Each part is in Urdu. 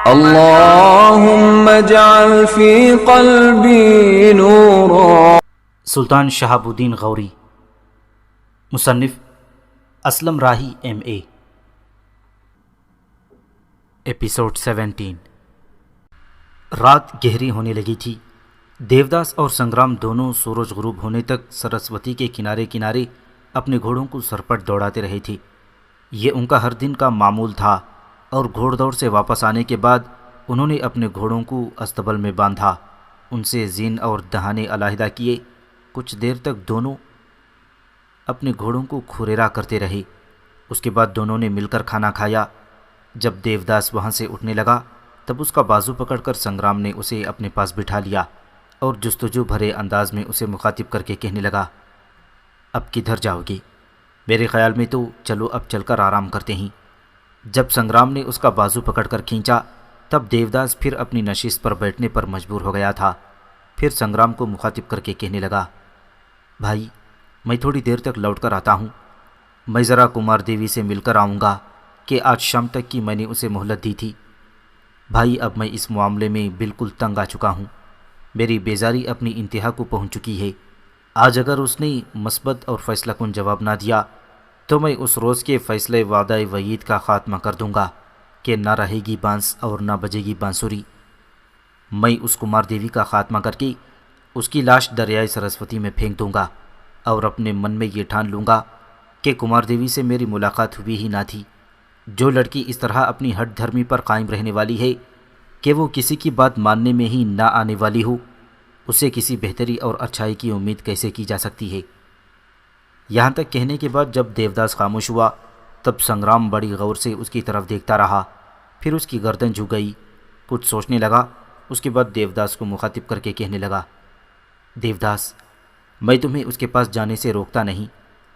اللهم اجعل في قلبي نورا۔ سلطان شہاب الدین غوری، مصنف اسلم راہی MA۔ ایپیسوڈ 17۔ رات گہری ہونے لگی تھی۔ دیوداس اور سنگرام دونوں سورج غروب ہونے تک سرسوتی کے کنارے کنارے اپنے گھوڑوں کو سرپٹ دوڑاتے رہے تھے۔ یہ ان کا ہر دن کا معمول تھا، اور گھوڑ دوڑ سے واپس آنے کے بعد انہوں نے اپنے گھوڑوں کو استبل میں باندھا، ان سے زین اور دہانے علیحدہ کیے۔ کچھ دیر تک دونوں اپنے گھوڑوں کو کھریرا کرتے رہے۔ اس کے بعد دونوں نے مل کر کھانا کھایا۔ جب دیوداس وہاں سے اٹھنے لگا تب اس کا بازو پکڑ کر سنگرام نے اسے اپنے پاس بٹھا لیا اور جستجو بھرے انداز میں اسے مخاطب کر کے کہنے لگا، اب کدھر جاؤ گے؟ میرے خیال میں تو چلو اب چل کر آرام کرتے ہیں۔ جب سنگرام نے اس کا بازو پکڑ کر کھینچا تب دیوداس پھر اپنی نشست پر بیٹھنے پر مجبور ہو گیا تھا۔ پھر سنگرام کو مخاطب کر کے کہنے لگا، بھائی میں تھوڑی دیر تک لوٹ کر آتا ہوں۔ میں ذرا کمار دیوی سے مل کر آؤں گا کہ آج شام تک کی میں نے اسے مہلت دی تھی۔ بھائی اب میں اس معاملے میں بالکل تنگ آ چکا ہوں۔ میری بیزاری اپنی انتہا کو پہنچ چکی ہے۔ آج اگر اس نے مثبت اور فیصلہ کن جواب نہ دیا تو میں اس روز کے فیصلے وعدہ وعید کا خاتمہ کر دوں گا کہ نہ رہے گی بانس اور نہ بجے گی بانسری۔ میں اس کمار دیوی کا خاتمہ کر کے اس کی لاش دریائے سرسوتی میں پھینک دوں گا، اور اپنے من میں یہ ٹھان لوں گا کہ کمار دیوی سے میری ملاقات ہوئی ہی نہ تھی۔ جو لڑکی اس طرح اپنی ہٹ دھرمی پر قائم رہنے والی ہے کہ وہ کسی کی بات ماننے میں ہی نہ آنے والی ہو، اسے کسی بہتری اور اچھائی کی امید کیسے کی جا سکتی ہے؟ یہاں تک کہنے کے بعد جب دیوداس خاموش ہوا تب سنگرام بڑی غور سے اس کی طرف دیکھتا رہا۔ پھر اس کی گردن جھک گئی، کچھ سوچنے لگا۔ اس کے بعد دیوداس کو مخاطب کر کے کہنے لگا، دیوداس میں تمہیں اس کے پاس جانے سے روکتا نہیں،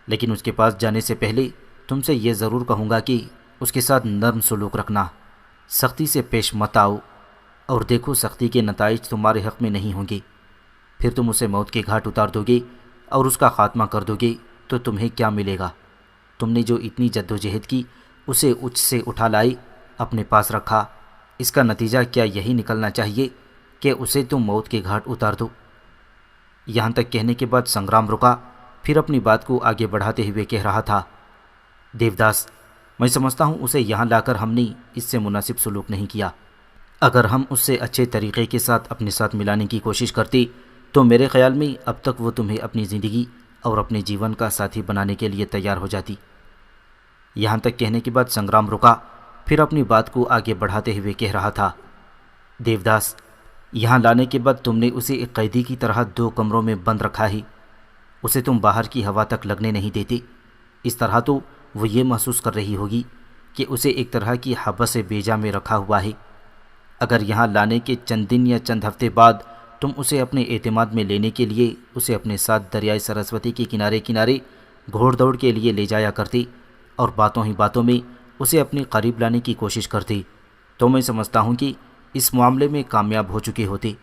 لیکن اس کے پاس جانے سے پہلے تم سے یہ ضرور کہوں گا کہ اس کے ساتھ نرم سلوک رکھنا، سختی سے پیش مت آؤ، اور دیکھو سختی کے نتائج تمہارے حق میں نہیں ہوں گے۔ پھر تم اسے موت کے گھاٹ اتار دو گے اور اس کا خاتمہ کر دو گے تو تمہیں کیا ملے گا؟ تم نے جو اتنی جدوجہد کی، اسے اچ سے اٹھا لائے، اپنے پاس رکھا، اس کا نتیجہ کیا یہی نکلنا چاہیے کہ اسے تم موت کے گھاٹ اتار دو؟ یہاں تک کہنے کے بعد سنگرام رکا، پھر اپنی بات کو آگے بڑھاتے ہوئے کہہ رہا تھا، دیوداس میں سمجھتا ہوں اسے یہاں لا کر ہم نے اس سے مناسب سلوک نہیں کیا۔ اگر ہم اس سے اچھے طریقے کے ساتھ اپنے ساتھ ملانے کی کوشش کرتے تو میرے خیال میں اب تک وہ تمہیں اپنی زندگی اور اپنے جیون کا ساتھی بنانے کے لیے تیار ہو جاتی۔ یہاں تک کہنے کے بعد سنگرام رکا، پھر اپنی بات کو آگے بڑھاتے ہوئے کہہ رہا تھا، دیوداس یہاں لانے کے بعد تم نے اسے ایک قیدی کی طرح 2 کمروں میں بند رکھا ہے، اسے تم باہر کی ہوا تک لگنے نہیں دیتے۔ اس طرح تو وہ یہ محسوس کر رہی ہوگی کہ اسے ایک طرح کی حبس بیجا میں رکھا ہوا ہے۔ اگر یہاں لانے کے چند دن یا چند ہفتے بعد تم اسے اپنے اعتماد میں لینے کے لیے اسے اپنے ساتھ دریائے سرسوتی کے کنارے کنارے گھوڑ دوڑ کے لیے لے جایا کرتے اور باتوں ہی باتوں میں اسے اپنے قریب لانے کی کوشش کرتے تو میں سمجھتا ہوں کہ اس معاملے میں کامیاب ہو چکے ہوتے۔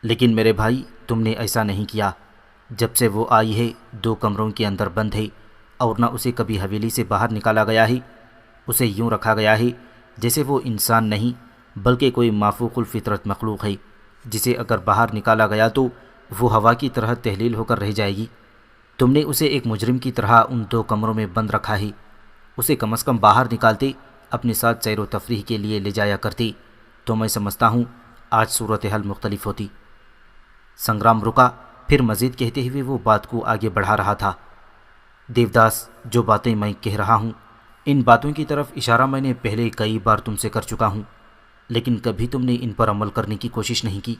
لیکن میرے بھائی تم نے ایسا نہیں کیا۔ جب سے وہ آئی ہے 2 کمروں کے اندر بند ہے، اور نہ اسے کبھی حویلی سے باہر نکالا گیا ہے۔ اسے یوں رکھا گیا ہے جیسے وہ انسان نہیں بلکہ کوئی مافوق الفطرت مخلوق ہے، جسے اگر باہر نکالا گیا تو وہ ہوا کی طرح تحلیل ہو کر رہ جائے گی۔ تم نے اسے ایک مجرم کی طرح ان 2 کمروں میں بند رکھا ہے۔ اسے کم از کم باہر نکالتے، اپنے ساتھ سیر و تفریح کے لیے لے جایا کرتے تو میں سمجھتا ہوں آج صورتحال مختلف ہوتی۔ سنگرام رکا، پھر مزید کہتے ہوئے وہ بات کو آگے بڑھا رہا تھا، دیوداس جو باتیں میں کہہ رہا ہوں ان باتوں کی طرف اشارہ میں نے پہلے کئی بار تم سے کر چکا ہوں، لیکن کبھی تم نے ان پر عمل کرنے کی کوشش نہیں کی۔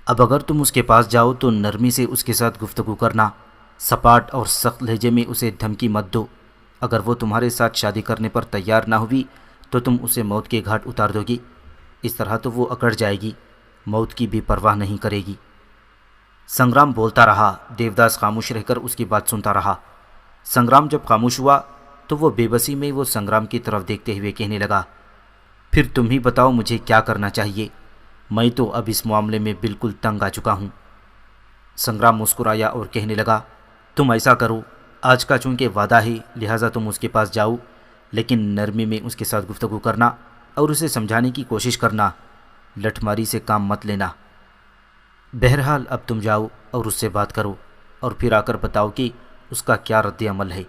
اب اگر تم اس کے پاس جاؤ تو نرمی سے اس کے ساتھ گفتگو کرنا، سپاٹ اور سخت لہجے میں اسے دھمکی مت دو۔ اگر وہ تمہارے ساتھ شادی کرنے پر تیار نہ ہوئی تو تم اسے موت کے گھاٹ اتار دو گی۔ اس طرح تو وہ اکڑ جائے گی، موت کی بھی پرواہ نہیں کرے گی۔ سنگرام بولتا رہا، دیوداس خاموش رہ کر اس کی بات سنتا رہا۔ سنگرام جب خاموش ہوا تو وہ بے بسی میں وہ سنگرام کی طرف دیکھتے ہوئے کہنے لگا، پھر تم ہی بتاؤ مجھے کیا کرنا چاہیے؟ میں تو اب اس معاملے میں بالکل تنگ آ چکا ہوں۔ سنگرام مسکرایا اور کہنے لگا، تم ایسا کرو، آج کا چونکہ وعدہ ہے لہٰذا تم اس کے پاس جاؤ، لیکن نرمی میں اس کے ساتھ گفتگو کرنا اور اسے سمجھانے کی کوشش کرنا، لٹھ ماری سے کام مت لینا۔ بہرحال اب تم جاؤ اور اس سے بات کرو اور پھر آ کر بتاؤ کہ اس کا کیا رد عمل ہے۔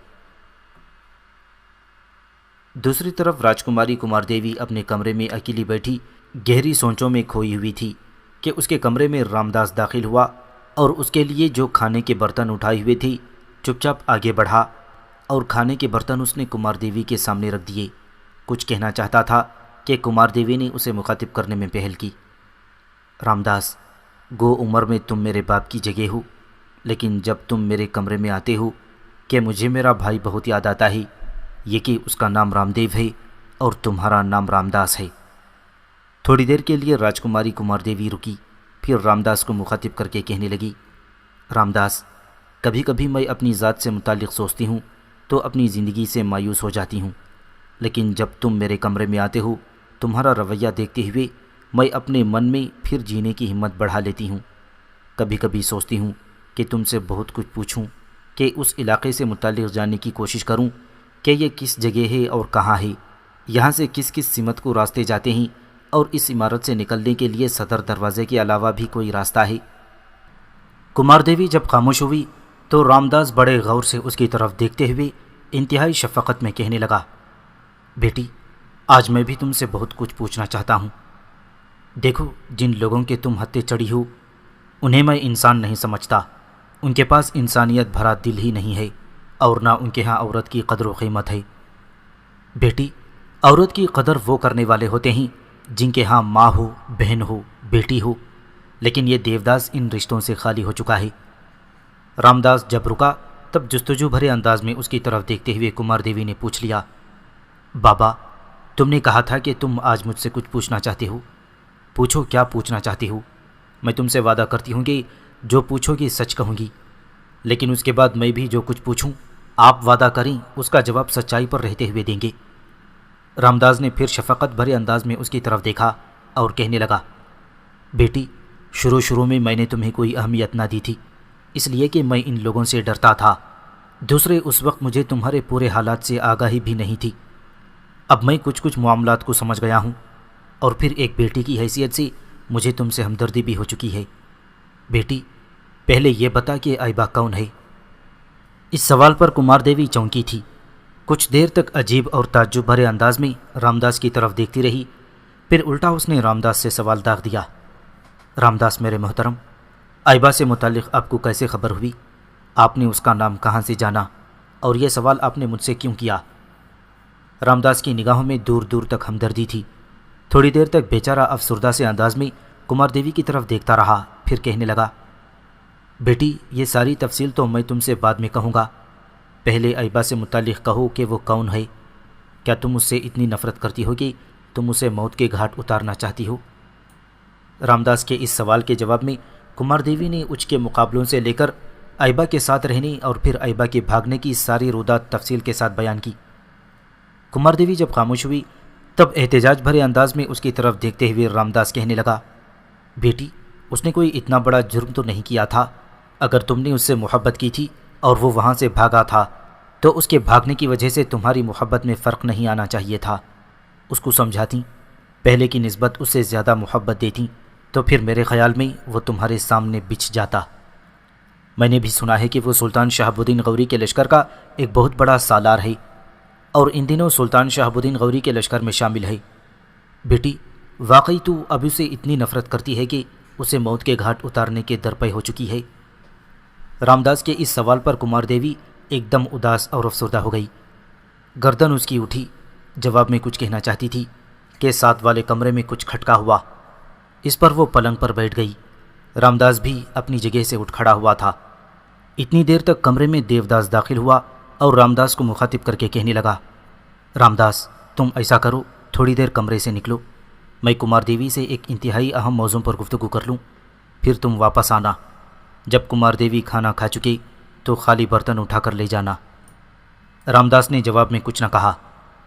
دوسری طرف راجکماری کمار دیوی اپنے کمرے میں اکیلی بیٹھی گہری سوچوں میں کھوئی ہوئی تھی کہ اس کے کمرے میں رام داس داخل ہوا اور اس کے لیے جو کھانے کے برتن اٹھائے ہوئے تھی چپ چاپ آگے بڑھا اور کھانے کے برتن اس نے کمار دیوی کے سامنے رکھ دیے۔ کچھ کہنا چاہتا تھا کہ کمار دیوی نے اسے مخاطب کرنے میں پہل کی۔ رام داس، گو عمر میں تم میرے باپ کی جگہ ہو، لیکن جب تم میرے کمرے میں آتے ہو کہ مجھے میرا بھائی بہت یاد آتا ہے، یہ کہ اس کا نام رام دیو ہے اور تمہارا نام رام داس ہے۔ تھوڑی دیر کے لیے راجکماری کمار دیوی رکی، پھر رام داس کو مخاطب کر کے کہنے لگی، رام داس، کبھی کبھی میں اپنی ذات سے متعلق سوچتی ہوں تو اپنی زندگی سے مایوس ہو جاتی ہوں، لیکن جب تم میرے کمرے میں آتے ہو تمہارا رویہ دیکھتے ہوئے میں اپنے من میں پھر جینے کی ہمت بڑھا لیتی ہوں۔ کبھی کبھی سوچتی ہوں کہ تم سے بہت کچھ پوچھوں، کہ اس علاقے سے متعلق جاننے کی کوشش کروں کہ یہ کس جگہ ہے اور کہاں ہے، یہاں سے کس کس سمت کو راستے جاتے ہیں، اور اس عمارت سے نکلنے کے لیے صدر دروازے کے علاوہ بھی کوئی راستہ ہے۔ کمار دیوی جب خاموش ہوئی تو رام داس بڑے غور سے اس کی طرف دیکھتے ہوئے انتہائی شفقت میں کہنے لگا، بیٹی، آج میں بھی تم سے بہت کچھ پوچھنا چاہتا ہوں۔ دیکھو، جن لوگوں کے تم ہتھے چڑھی ہو انہیں میں انسان نہیں سمجھتا، ان کے پاس انسانیت بھرا دل ہی نہیں ہے، اور نہ ان کے ہاں عورت کی قدر و قیمت ہے۔ بیٹی، عورت کی قدر وہ کرنے والے ہوتے ہیں جن کے ہاں ماں ہو، بہن ہو، بیٹی ہو، لیکن یہ دیوداس ان رشتوں سے خالی ہو چکا ہے۔ رام داس جب رکا تب جستجو بھرے انداز میں اس کی طرف دیکھتے ہوئے کمار دیوی نے پوچھ لیا، بابا، تم نے کہا تھا کہ تم آج مجھ سے کچھ پوچھنا چاہتے ہو، پوچھو کیا پوچھنا چاہتی ہو۔ میں تم سے وعدہ کرتی ہوں کہ جو پوچھو گی سچ کہوں گی، لیکن اس کے بعد میں بھی جو کچھ پوچھوں آپ وعدہ کریں اس کا جواب سچائی پر رہتے ہوئے دیں گے۔ رام داس نے پھر شفقت بھرے انداز میں اس کی طرف دیکھا اور کہنے لگا، بیٹی، شروع میں میں نے تمہیں کوئی اہمیت نہ دی تھی، اس لیے کہ میں ان لوگوں سے ڈرتا تھا۔ دوسرے، اس وقت مجھے تمہارے پورے حالات سے آگاہی بھی نہیں تھی۔ اب میں کچھ معاملات کو سمجھ گیا ہوں، اور پھر ایک بیٹی کی حیثیت سے مجھے تم سے ہمدردی بھی ہو چکی ہے۔ بیٹی، پہلے یہ بتا کہ آئبہ کون ہے؟ اس سوال پر کمار دیوی چونکی تھی۔ کچھ دیر تک عجیب اور تعجب بھرے انداز میں رام داس کی طرف دیکھتی رہی، پھر الٹا اس نے رام داس سے سوال داغ دیا، رام داس میرے محترم، آئبہ سے متعلق آپ کو کیسے خبر ہوئی؟ آپ نے اس کا نام کہاں سے جانا، اور یہ سوال آپ نے مجھ سے کیوں کیا؟ رام داس کی نگاہوں میں دور دور تک ہمدردی تھی۔ تھوڑی دیر تک بیچارہ افسردہ سے انداز میں کمار دیوی کی طرف دیکھتا رہا، پھر کہنے لگا، بیٹی، یہ ساری تفصیل تو میں تم سے بعد میں کہوں گا، پہلے آئبہ سے متعلق کہو کہ وہ کون ہے۔ کیا تم اس سے اتنی نفرت کرتی ہو کہ تم اسے موت کے گھاٹ اتارنا چاہتی ہو؟ رام داس کے اس سوال کے جواب میں کمار دیوی نے اچ کے مقابلوں سے لے کر آئبہ کے ساتھ رہنے اور پھر آئبہ کے بھاگنے کی ساری رودات تفصیل کے ساتھ بیان کی۔ کمار دیوی جب خاموش ہوئی تب احتجاج بھرے انداز میں اس کی طرف دیکھتے ہوئے رام داس کہنے لگا، بیٹی، اس نے کوئی اتنا بڑا جرم تو نہیں کیا تھا۔ اگر تم نے اس سے محبت کی تھی اور وہ وہاں سے بھاگا تھا تو اس کے بھاگنے کی وجہ سے تمہاری محبت میں فرق نہیں آنا چاہیے تھا۔ اس کو سمجھاتی، پہلے کی نسبت اس سے زیادہ محبت دیتی تو پھر میرے خیال میں وہ تمہارے سامنے بچھ جاتا۔ میں نے بھی سنا ہے کہ وہ سلطان شہاب الدین غوری کے لشکر کا ایک بہت بڑا سالار ہے، اور ان دنوں سلطان شہاب الدین غوری کے لشکر میں شامل ہے۔ بیٹی، واقعی تو اب اسے اتنی نفرت کرتی ہے کہ اسے موت کے گھاٹ اتارنے کے درپے ہو چکی ہے؟ رام داس کے اس سوال پر کمار دیوی ایک دم اداس اور افسردہ ہو گئی۔ گردن اس کی اٹھی، جواب میں کچھ کہنا چاہتی تھی کہ ساتھ والے کمرے میں کچھ کھٹکا ہوا۔ اس پر وہ پلنگ پر بیٹھ گئی۔ رام داس بھی اپنی جگہ سے اٹھ کھڑا ہوا تھا۔ اتنی دیر تک کمرے میں دیوداس داخل ہوا اور رام داس کو مخاطب کر کے کہنے لگا، رام داس، تم ایسا کرو، تھوڑی دیر کمرے سے نکلو، میں کمار دیوی سے ایک انتہائی اہم موضوع پر گفتگو کر لوں، پھر تم واپس آنا۔ جب کمار دیوی کھانا کھا چکی تو خالی برتن اٹھا کر لے جانا۔ رام داس نے جواب میں کچھ نہ کہا،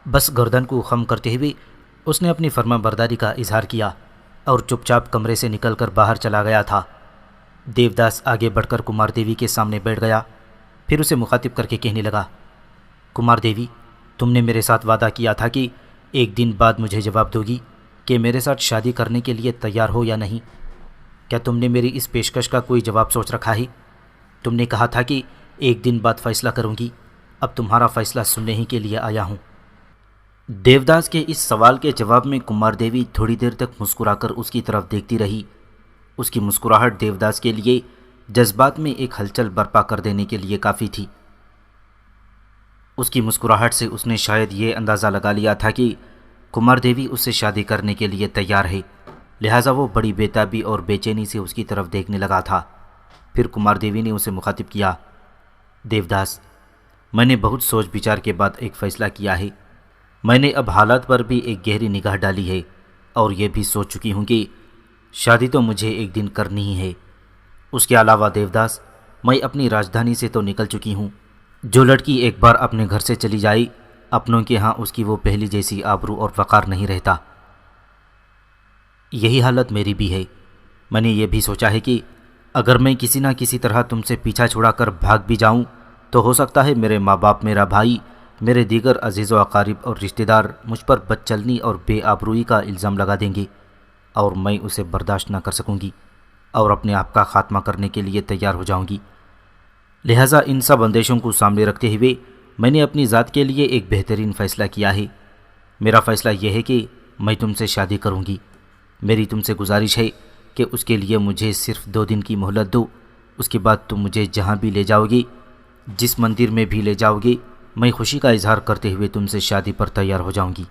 بس گردن کو خم کرتے ہوئے اس نے اپنی فرما برداری کا اظہار کیا اور چپ چاپ کمرے سے نکل کر باہر چلا گیا تھا۔ دیوداس آگے بڑھ کر کمار دیوی کے سامنے بیٹھ گیا، پھر اسے مخاطب کر کے کہنے لگا، کمار دیوی، تم نے میرے ساتھ وعدہ کیا تھا کہ ایک دن بعد مجھے جواب دو گی کہ میرے ساتھ شادی کرنے کے لیے تیار ہو یا نہیں؟ کیا تم نے میری اس پیشکش کا کوئی جواب سوچ رکھا ہے؟ تم نے کہا تھا کہ ایک دن بعد فیصلہ کروں گی، اب تمہارا فیصلہ سننے ہی کے لیے آیا ہوں۔ دیوداس کے اس سوال کے جواب میں کمار دیوی تھوڑی دیر تک مسکرا کر اس کی طرف دیکھتی رہی۔ اس کی مسکراہٹ دیوداس کے لیے جذبات میں ایک ہلچل برپا کر دینے کے لیے کافی تھی۔ اس کی مسکراہٹ سے اس نے شاید یہ اندازہ لگا لیا تھا کہ کمار دیوی اس سے شادی کرنے کے لیے تیار ہے، لہٰذا وہ بڑی بے تابی اور بے چینی سے اس کی طرف دیکھنے لگا تھا۔ پھر کمار دیوی نے اسے مخاطب کیا، دیوداس، میں نے بہت سوچ بچار کے بعد ایک فیصلہ کیا ہے۔ میں نے اب حالات پر بھی ایک گہری نگاہ ڈالی ہے اور یہ بھی سوچ چکی ہوں کہ شادی تو مجھے ایک دن کرنی ہی ہے۔ اس کے علاوہ دیوداس، میں اپنی راجدھانی سے تو نکل چکی ہوں۔ جو لڑکی ایک بار اپنے گھر سے چلی جائے، اپنوں کے ہاں اس کی وہ پہلی جیسی آبرو اور وقار نہیں رہتا۔ یہی حالت میری بھی ہے۔ میں نے یہ بھی سوچا ہے کہ اگر میں کسی نہ کسی طرح تم سے پیچھا چھڑا کر بھاگ بھی جاؤں تو ہو سکتا ہے میرے ماں باپ، میرا بھائی، میرے دیگر عزیز و اقارب اور رشتہ دار مجھ پر بد چلنی اور بے آبروئی کا الزام لگا دیں گے، اور میں اسے برداشت نہ کر سکوں گی اور اپنے آپ کا خاتمہ کرنے کے لیے تیار ہو جاؤں گی۔ لہٰذا ان سب اندیشوں کو سامنے رکھتے ہوئے میں نے اپنی ذات کے لیے ایک بہترین فیصلہ کیا ہے۔ میرا فیصلہ یہ ہے کہ میں تم سے شادی کروں گی۔ میری تم سے گزارش ہے کہ اس کے لیے مجھے صرف 2 دن کی مہلت دو۔ اس کے بعد تم مجھے جہاں بھی لے جاؤ گی، جس مندر میں بھی لے جاؤ گی، میں خوشی کا اظہار کرتے ہوئے تم سے شادی پر تیار ہو جاؤں گی۔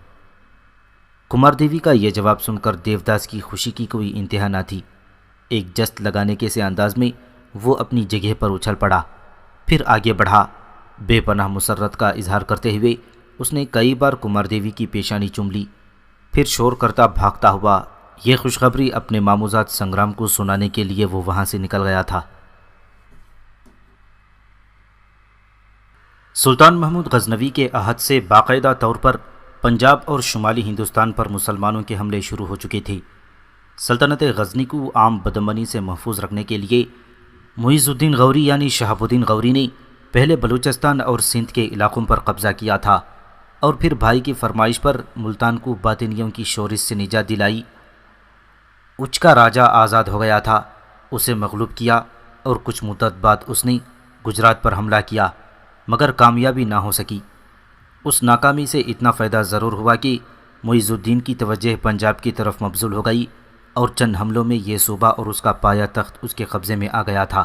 کمار دیوی کا یہ جواب سن کر دیوداس کی خوشی کی کوئی انتہا نہ تھی۔ ایک جست لگانے کے سے انداز میں وہ اپنی جگہ پر اچھل پڑا، پھر آگے بڑھا۔ بے پناہ مسرت کا اظہار کرتے ہوئے اس نے کئی بار کمار دیوی کی پیشانی چوم لی، پھر شور کرتا بھاگتا ہوا یہ خوشخبری اپنے ماموزاد سنگرام کو سنانے کے لیے وہ وہاں سے نکل گیا تھا۔ سلطان محمود غزنوی کے عہد سے باقاعدہ طور پر پنجاب اور شمالی ہندوستان پر مسلمانوں کے حملے شروع ہو چکے تھے۔ سلطنت غزنی کو عام بدامنی سے محفوظ رکھنے کے لیے معیز الدین غوری یعنی شہاب الدین غوری نے پہلے بلوچستان اور سندھ کے علاقوں پر قبضہ کیا تھا، اور پھر بھائی کی فرمائش پر ملتان کو باطنیوں کی شورش سے نجات دلائی۔ اچ کا راجہ آزاد ہو گیا تھا، اسے مغلوب کیا، اور کچھ مدت بعد اس نے گجرات پر حملہ کیا، مگر کامیابی نہ ہو سکی۔ اس ناکامی سے اتنا فائدہ ضرور ہوا کہ معیز الدین کی توجہ پنجاب کی طرف مبذول ہو گئی، اور چند حملوں میں یہ صوبہ اور اس کا پایا تخت اس کے قبضے میں آ گیا تھا۔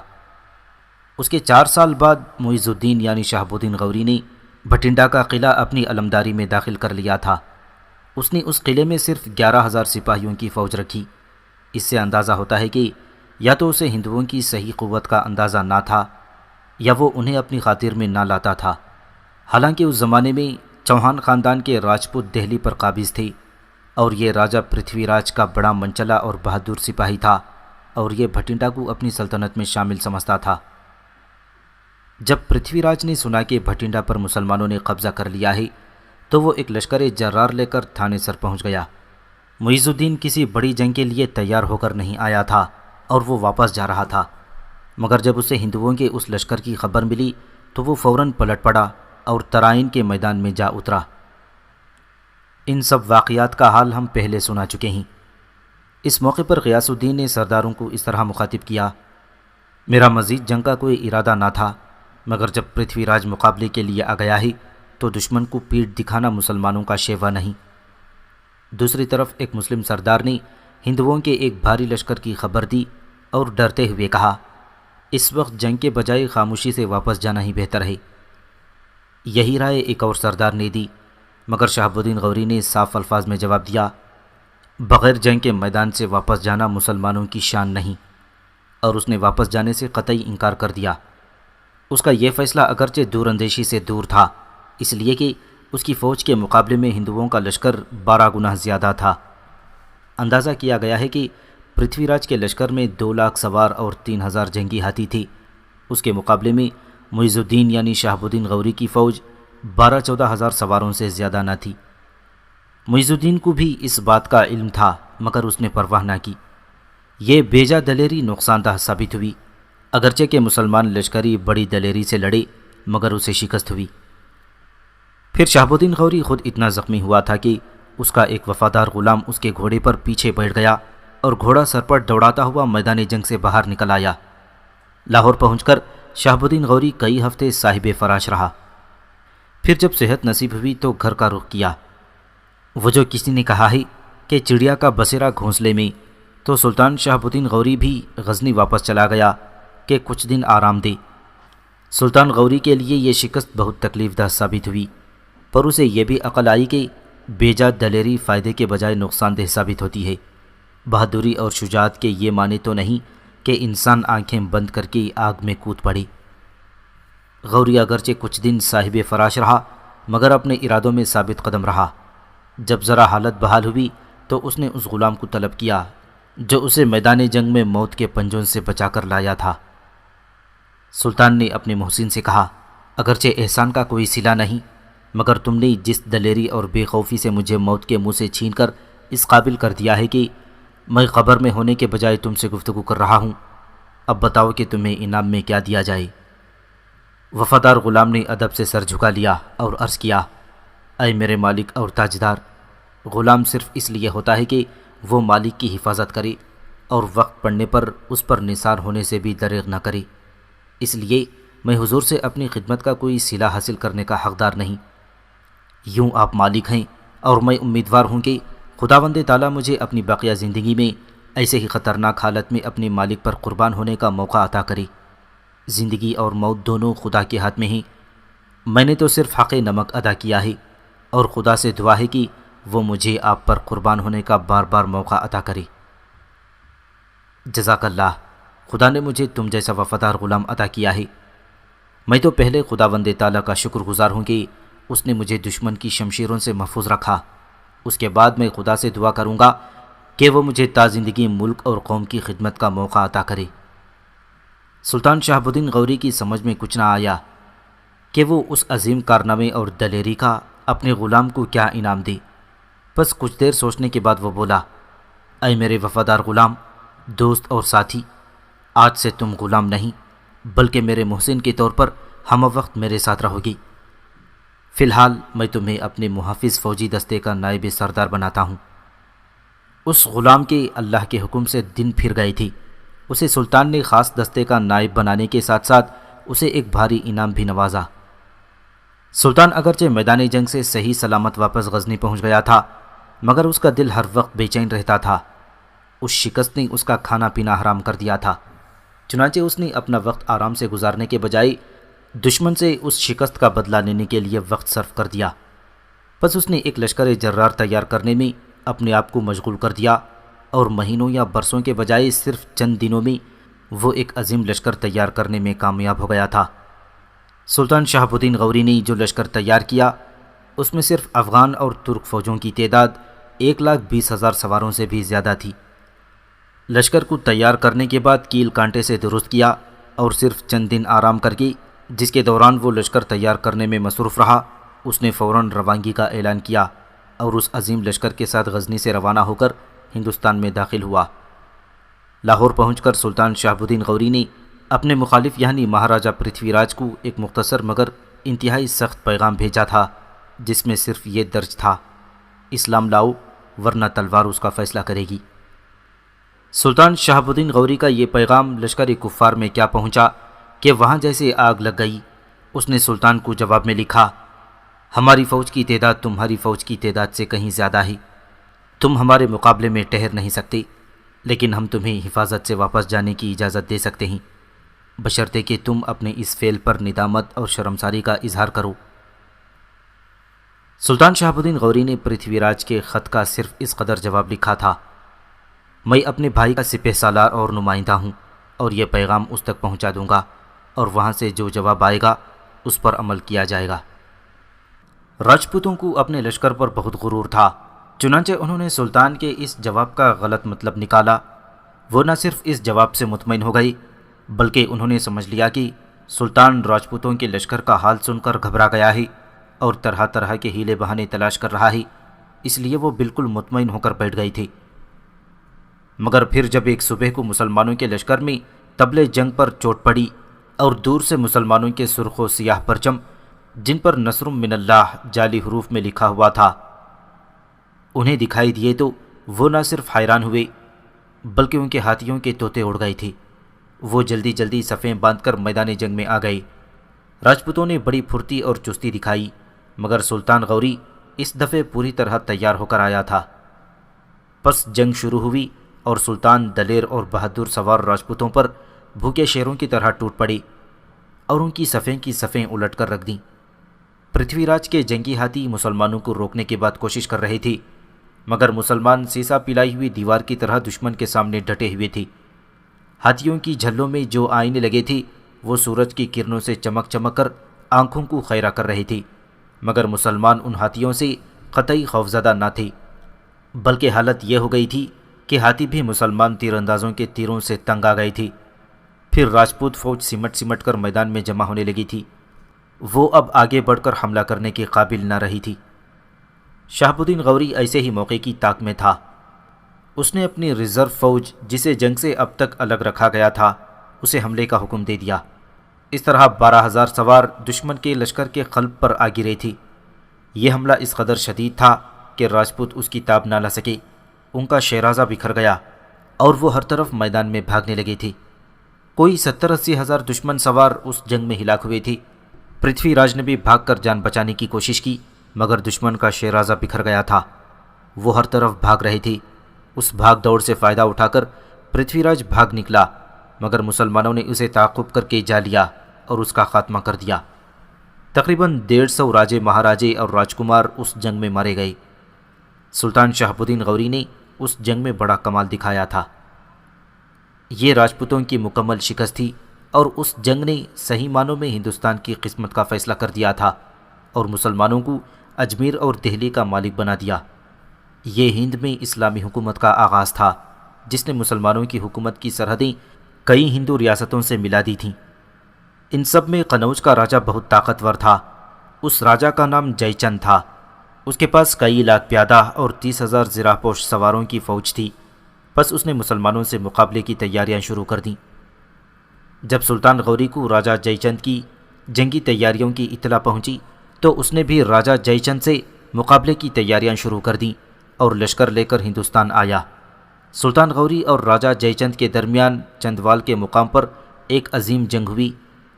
اس کے 4 سال بعد معیز الدین یعنی شہاب الدین غوری نے بھٹنڈا کا قلعہ اپنی علمداری میں داخل کر لیا تھا۔ اس نے اس قلعے میں صرف 11,000 سپاہیوں کی فوج رکھی۔ اس سے اندازہ ہوتا ہے کہ یا تو اسے ہندوؤں کی صحیح قوت کا اندازہ نہ تھا، یا وہ انہیں اپنی خاطر میں نہ لاتا تھا۔ حالانکہ اس زمانے میں چوہان خاندان کے راجپوت دہلی پر قابض تھے، اور یہ راجہ پرتھوی راج کا بڑا منچلا اور بہادر سپاہی تھا، اور یہ بھٹنڈا کو اپنی سلطنت میں شامل سمجھتا تھا۔ جب پرتھوی راج نے سنا کہ بھٹنڈا پر مسلمانوں نے قبضہ کر لیا ہے تو وہ ایک لشکر جرار لے کر تھانے سر پہنچ گیا۔ معیز الدین کسی بڑی جنگ کے لیے تیار ہو کر نہیں آیا تھا، اور وہ واپس جا رہا تھا، مگر جب اسے ہندوؤں کے اس لشکر کی خبر ملی تو وہ فوراً پلٹ پڑا اور ترائن کے میدان میں جا اترا۔ ان سب واقعات کا حال ہم پہلے سنا چکے ہیں۔ اس موقع پر غیاث الدین نے سرداروں کو اس طرح مخاطب کیا، میرا مزید جنگ کا کوئی ارادہ نہ تھا، مگر جب پرتھوی راج مقابلے کے لیے آ گیا ہے تو دشمن کو پیٹھ دکھانا مسلمانوں کا شیوا نہیں۔ دوسری طرف ایک مسلم سردار نے ہندوؤں کے ایک بھاری لشکر کی خبر دی اور ڈرتے ہوئے کہا، اس وقت جنگ کے بجائے خاموشی سے واپس جانا ہی بہتر ہے۔ یہی رائے ایک اور سردار نے دی، مگر شہاب الدین غوری نے صاف الفاظ میں جواب دیا، بغیر جنگ کے میدان سے واپس جانا مسلمانوں کی شان نہیں، اور اس نے واپس جانے سے قطعی انکار کر دیا۔ اس کا یہ فیصلہ اگرچہ دور اندیشی سے دور تھا، اس لیے کہ اس کی فوج کے مقابلے میں ہندوؤں کا لشکر 12 گنا زیادہ تھا۔ اندازہ کیا گیا ہے کہ پرتھوی راج کے لشکر میں 2 لاکھ سوار اور 3,000 جنگی ہاتھی تھی۔ اس کے مقابلے میں معیز الدین یعنی شہاب الدین غوری کی فوج 12-14 ہزار سواروں سے زیادہ نہ تھی۔ معیز الدین کو بھی اس بات کا علم تھا، مگر اس نے پرواہ نہ کی۔ یہ بیجا دلیری نقصان دہ ثابت ہوئی، اگرچہ کہ مسلمان لشکری بڑی دلیری سے لڑے، مگر اسے شکست ہوئی۔ پھر شہاب الدین غوری خود اتنا زخمی ہوا تھا کہ اس کا ایک وفادار غلام اس کے گھوڑے پر پیچھے بیٹھ گیا اور گھوڑا سر پر دوڑاتا ہوا میدان جنگ سے باہر نکل آیا۔ لاہور پہنچ کر شہاب الدین غوری کئی ہفتے صاحب فراش رہا۔ پھر جب صحت نصیب ہوئی تو گھر کا رخ کیا۔ وہ جو کسی نے کہا ہے کہ چڑیا کا بسیرا گھونسلے میں، تو سلطان شہاب الدین غوری بھی غزنی واپس چلا گیا کہ کچھ دن آرام دے۔ سلطان غوری کے لیے یہ شکست بہت تکلیف دہ ثابت ہوئی، پر اسے یہ بھی عقل آئی کہ بیجا دلیری فائدے کے بجائے نقصان دہ ثابت ہوتی ہے۔ بہادری اور شجاعت کے یہ معنی تو نہیں کہ انسان آنکھیں بند کر کے آگ میں کود پڑے۔ غوری اگرچہ کچھ دن صاحب فراش رہا، مگر اپنے ارادوں میں ثابت قدم رہا۔ جب ذرا حالت بحال ہوئی تو اس نے اس غلام کو طلب کیا جو اسے میدان جنگ میں موت کے پنجوں سے بچا کر لایا تھا۔ سلطان نے اپنے محسن سے کہا، اگرچہ احسان کا کوئی صلہ نہیں، مگر تم نے جس دلیری اور بے خوفی سے مجھے موت کے منہ سے چھین کر اس قابل کر دیا ہے کہ میں قبر میں ہونے کے بجائے تم سے گفتگو کر رہا ہوں، اب بتاؤ کہ تمہیں انعام میں کیا دیا جائے۔ وفادار غلام نے ادب سے سر جھکا لیا اور عرض کیا، اے میرے مالک اور تاجدار، غلام صرف اس لیے ہوتا ہے کہ وہ مالک کی حفاظت کرے اور وقت پڑنے پر اس پر نثار ہونے سے بھی دریغ نہ کرے، اس لیے میں حضور سے اپنی خدمت کا کوئی صلہ حاصل کرنے کا حقدار نہیں۔ یوں آپ مالک ہیں اور میں امیدوار ہوں کہ خداوند تعالیٰ مجھے اپنی باقیہ زندگی میں ایسے ہی خطرناک حالت میں اپنے مالک پر قربان ہونے کا موقع عطا کرے۔ زندگی اور موت دونوں خدا کے ہاتھ میں ہیں، میں نے تو صرف حق نمک ادا کیا ہے، اور خدا سے دعا ہے کہ وہ مجھے آپ پر قربان ہونے کا بار بار موقع عطا کرے۔ جزاک اللہ، خدا نے مجھے تم جیسا وفادار غلام عطا کیا ہے۔ میں تو پہلے خداوند تعالیٰ کا شکر گزار ہوں کہ اس نے مجھے دشمن کی شمشیروں سے محفوظ رکھا۔ اس کے بعد میں خدا سے دعا کروں گا کہ وہ مجھے تا زندگی ملک اور قوم کی خدمت کا موقع عطا کرے۔ سلطان شہاب الدین غوری کی سمجھ میں کچھ نہ آیا کہ وہ اس عظیم کارنامے اور دلیری کا اپنے غلام کو کیا انعام دے۔ بس کچھ دیر سوچنے کے بعد وہ بولا، اے میرے وفادار غلام، دوست اور ساتھی، آج سے تم غلام نہیں بلکہ میرے محسن کے طور پر ہم وقت میرے ساتھ رہو گی۔ فی الحال میں تمہیں اپنے محافظ فوجی دستے کا نائب سردار بناتا ہوں۔ اس غلام کے اللہ کے حکم سے دن پھر گئے تھے۔ اسے سلطان نے خاص دستے کا نائب بنانے کے ساتھ ساتھ اسے ایک بھاری انعام بھی نوازا۔ سلطان اگرچہ میدان جنگ سے صحیح سلامت واپس غزنی پہنچ گیا تھا، مگر اس کا دل ہر وقت بے چین رہتا تھا۔ اس شکست نے اس کا کھانا پینا حرام کر دیا تھا، چنانچہ اس نے اپنا وقت آرام سے گزارنے کے بجائے دشمن سے اس شکست کا بدلہ لینے کے لیے وقت صرف کر دیا۔ بس اس نے ایک لشکر جرار تیار کرنے میں اپنے آپ کو مشغول کر دیا، اور مہینوں یا برسوں کے بجائے صرف چند دنوں میں وہ ایک عظیم لشکر تیار کرنے میں کامیاب ہو گیا تھا۔ سلطان شہاب الدین غوری نے جو لشکر تیار کیا، اس میں صرف افغان اور ترک فوجوں کی تعداد 1,20,000 سواروں سے بھی زیادہ تھی۔ لشکر کو تیار کرنے کے بعد کیل کانٹے سے درست کیا اور صرف چند دن آرام کر کے، جس کے دوران وہ لشکر تیار کرنے میں مصروف رہا، اس نے فوراً روانگی کا اعلان کیا اور اس عظیم لشکر کے ساتھ غزنی سے روانہ ہو کر ہندوستان میں داخل ہوا۔ لاہور پہنچ کر سلطان شہاب الدین غوری نے اپنے مخالف یعنی مہاراجہ پرتھوی راج کو ایک مختصر مگر انتہائی سخت پیغام بھیجا تھا، جس میں صرف یہ درج تھا، اسلام لاؤ ورنہ تلوار اس کا فیصلہ کرے گی۔ سلطان شہاب الدین غوری کا یہ پیغام لشکر کفار میں کیا پہنچا کہ وہاں جیسے آگ لگ گئی۔ اس نے سلطان کو جواب میں لکھا، ہماری فوج کی تعداد تمہاری فوج کی تعداد سے کہیں زیادہ ہے، تم ہمارے مقابلے میں ٹھہر نہیں سکتے، لیکن ہم تمہیں حفاظت سے واپس جانے کی اجازت دے سکتے ہیں، بشرطے کہ تم اپنے اس فعل پر ندامت اور شرمساری کا اظہار کرو۔ سلطان شہاب الدین غوری نے پرتھوی راج کے خط کا صرف اس قدر جواب لکھا تھا، میں اپنے بھائی کا سپہ سالار اور نمائندہ ہوں اور یہ پیغام اس تک پہنچا دوں گا، اور وہاں سے جو جواب آئے گا اس پر عمل کیا جائے گا۔ راجپوتوں کو اپنے لشکر پر بہت غرور تھا، چنانچہ انہوں نے سلطان کے اس جواب کا غلط مطلب نکالا۔ وہ نہ صرف اس جواب سے مطمئن ہو گئی، بلکہ انہوں نے سمجھ لیا کہ سلطان راجپوتوں کے لشکر کا حال سن کر گھبرا گیا ہے اور طرح طرح کے ہیلے بہانے تلاش کر رہا ہے، اس لیے وہ بالکل مطمئن ہو کر بیٹھ گئی تھی۔ مگر پھر جب ایک صبح کو مسلمانوں کے لشکر میں طبل جنگ پر چوٹ پڑی اور دور سے مسلمانوں کے سرخ و سیاہ پرچم، جن پر نصر من اللہ جعلی حروف میں لکھا ہوا تھا، انہیں دکھائی دیے تو وہ نہ صرف حیران ہوئے بلکہ ان کے ہاتھیوں کے طوطے اڑ گئے تھے۔ وہ جلدی جلدی صفیں باندھ کر میدان جنگ میں آ گئے۔ راجپوتوں نے بڑی پھرتی اور چستی دکھائی، مگر سلطان غوری اس دفعے پوری طرح تیار ہو کر آیا تھا۔ پس جنگ شروع ہوئی اور سلطان دلیر اور بہادر سوار راجپوتوں پر بھوکے شیروں کی طرح ٹوٹ پڑے اور ان کی صفیں الٹ کر رکھ دیں۔ پرتھوی راج کے جنگی ہاتھی مسلمانوں کو روکنے کی بات کوشش کر رہے تھے، مگر مسلمان سیسا پلائی ہوئی دیوار کی طرح دشمن کے سامنے ڈٹے ہوئے تھے۔ ہاتھیوں کی جھلوں میں جو آئینے لگے تھے وہ سورج کی کرنوں سے چمک چمک کر آنکھوں کو خیرہ کر رہے تھے، مگر مسلمان ان ہاتھیوں سے قطعی خوفزدہ نہ تھے، بلکہ حالت یہ ہو گئی تھی کہ ہاتھی بھی مسلمان تیر اندازوں کے تیروں سے تنگ آ گئے تھے۔ پھر راجپوت فوج سمٹ کر میدان میں جمع ہونے لگی تھی۔ وہ اب آگے بڑھ کر حملہ کرنے کے قابل نہ رہی تھی۔ شہاب الدین غوری ایسے ہی موقع کی طاق میں تھا۔ اس نے اپنی ریزرو فوج، جسے جنگ سے اب تک الگ رکھا گیا تھا، اسے حملے کا حکم دے دیا۔ اس طرح 12,000 سوار دشمن کے لشکر کے قلب پر آ گرے تھے۔ یہ حملہ اس قدر شدید تھا کہ راجپوت اس کی تاب نہ لا سکے۔ ان کا شیرازہ بکھر گیا اور وہ ہر طرف میدان میں بھاگنے لگے تھے۔ کوئی 70-80 ہزار دشمن سوار اس جنگ میں ہلاک ہوئے تھے۔ پرتھوی راج نے بھی بھاگ کر جان بچانے کی کوشش کی، مگر دشمن کا شیرازہ بکھر گیا تھا۔ وہ ہر طرف بھاگ رہے تھے۔ اس بھاگ دوڑ سے فائدہ اٹھا کر پرتھوی راج بھاگ نکلا، مگر مسلمانوں نے اسے تعاقب کر کے جا لیا اور اس کا خاتمہ کر دیا۔ تقریباً 150 راجے، مہاراجے اور راجکمار اس جنگ میں مارے گئے۔ سلطان شہاب الدین غوری نے اس جنگ میں بڑا کمال دکھایا تھا۔ یہ راجپوتوں کی مکمل شکست تھی اور اس جنگ نے صحیح معنوں میں ہندوستان کی قسمت کا فیصلہ کر دیا تھا اور مسلمانوں کو اجمیر اور دہلی کا مالک بنا دیا۔ یہ ہند میں اسلامی حکومت کا آغاز تھا، جس نے مسلمانوں کی حکومت کی سرحدیں کئی ہندو ریاستوں سے ملا دی تھیں۔ ان سب میں قنوج کا راجہ بہت طاقتور تھا۔ اس راجہ کا نام جے چند تھا۔ اس کے پاس کئی لاکھ پیادہ اور 30,000 زرہ پوش سواروں کی فوج تھی۔ پس اس نے مسلمانوں سے مقابلے کی تیاریاں شروع کر دیں۔ جب سلطان غوری کو راجہ جے چند کی جنگی تیاریوں کی اطلاع پہنچی تو اس نے بھی راجہ جے چند سے مقابلے کی تیاریاں شروع کر دیں اور لشکر لے کر ہندوستان آیا۔ سلطان غوری اور راجہ جے چند کے درمیان چندوال کے مقام پر ایک عظیم جنگ ہوئی،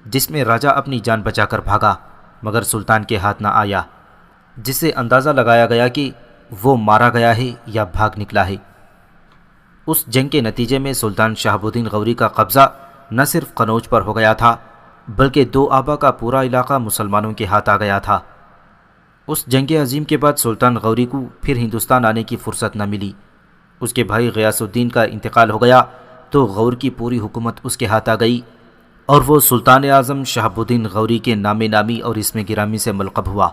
جس میں راجہ اپنی جان بچا کر بھاگا، مگر سلطان کے ہاتھ نہ آیا، جس سے اندازہ لگایا گیا کہ وہ مارا گیا ہے یا بھاگ نکلا ہے۔ اس جنگ کے نتیجے میں سلطان شہاب الدین غوری کا قبضہ نہ صرف قنوج پر ہو گیا تھا، بلکہ دو آبا کا پورا علاقہ مسلمانوں کے ہاتھ آ گیا تھا۔ اس جنگ عظیم کے بعد سلطان غوری کو پھر ہندوستان آنے کی فرصت نہ ملی۔ اس کے بھائی غیاث الدین کا انتقال ہو گیا تو غور کی پوری حکومت اس کے ہاتھ آ گئی اور وہ سلطان اعظم شہاب الدین غوری کے نام نامی اور اسم گرامی سے ملقب ہوا۔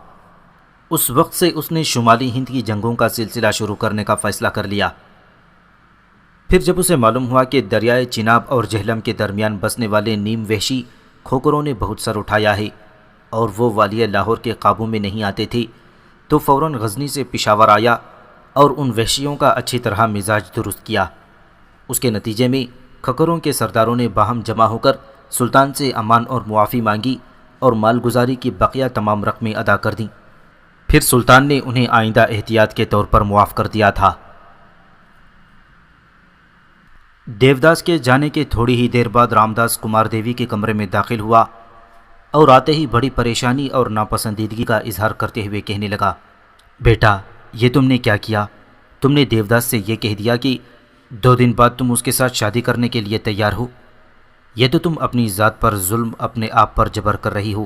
اس وقت سے اس نے شمالی ہند کی جنگوں کا سلسلہ شروع کرنے کا فیصلہ کر لیا۔ پھر جب اسے معلوم ہوا کہ دریائے چناب اور جہلم کے درمیان بسنے والے نیم وحشی کھوکروں نے بہت سر اٹھایا ہے اور وہ والی لاہور کے قابو میں نہیں آتے تھے، تو فوراً غزنی سے پشاور آیا اور ان وحشیوں کا اچھی طرح مزاج درست کیا۔ اس کے نتیجے میں کھکروں کے سرداروں نے باہم جمع ہو کر سلطان سے امان اور معافی مانگی اور مالگزاری کی بقیہ تمام رقمیں ادا کر دیں۔ پھر سلطان نے انہیں آئندہ احتیاط کے طور پر معاف کر دیا تھا۔ دیوداس کے جانے کے تھوڑی ہی دیر بعد رامداس کمار دیوی کے کمرے میں داخل ہوا اور آتے ہی بڑی پریشانی اور ناپسندیدگی کا اظہار کرتے ہوئے کہنے لگا، بیٹا یہ تم نے کیا کیا؟ تم نے دیوداس سے یہ کہہ دیا کہ 2 دن بعد تم اس کے ساتھ شادی کرنے کے لیے تیار ہو۔ یہ تو تم اپنی ذات پر ظلم، اپنے آپ پر جبر کر رہی ہو۔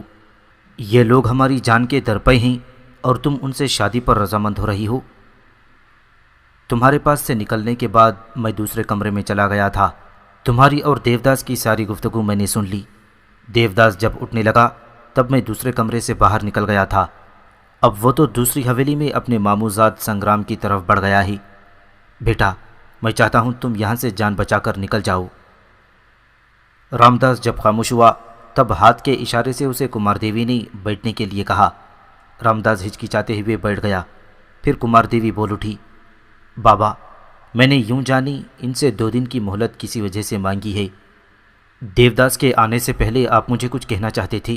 یہ لوگ ہماری جان کے درپے ہیں اور تم ان سے شادی پر رضامند ہو رہی ہو۔ تمہارے پاس سے نکلنے کے بعد میں دوسرے کمرے میں چلا گیا تھا۔ تمہاری اور دیوداس کی ساری گفتگو میں نے سن لی۔ دیوداس جب اٹھنے لگا تب میں دوسرے کمرے سے باہر نکل گیا تھا۔ اب وہ تو دوسری حویلی میں اپنے ماموزاد سنگرام کی طرف بڑھ گیا ہے۔ بیٹا میں چاہتا ہوں تم یہاں سے جان بچا کر نکل جاؤ۔ رامداس جب خاموش ہوا تب ہاتھ کے اشارے سے اسے کمار دیوی نے بیٹھنے کے لیے کہا۔ رامداس ہچکچاتے ہوئے بیٹھ گیا۔ پھر کمار دیوی بول اٹھی، بابا میں نے یوں جانی ان سے 2 دن کی مہلت کسی وجہ سے مانگی ہے۔ دیوداس کے آنے سے پہلے آپ مجھے کچھ کہنا چاہتے تھے۔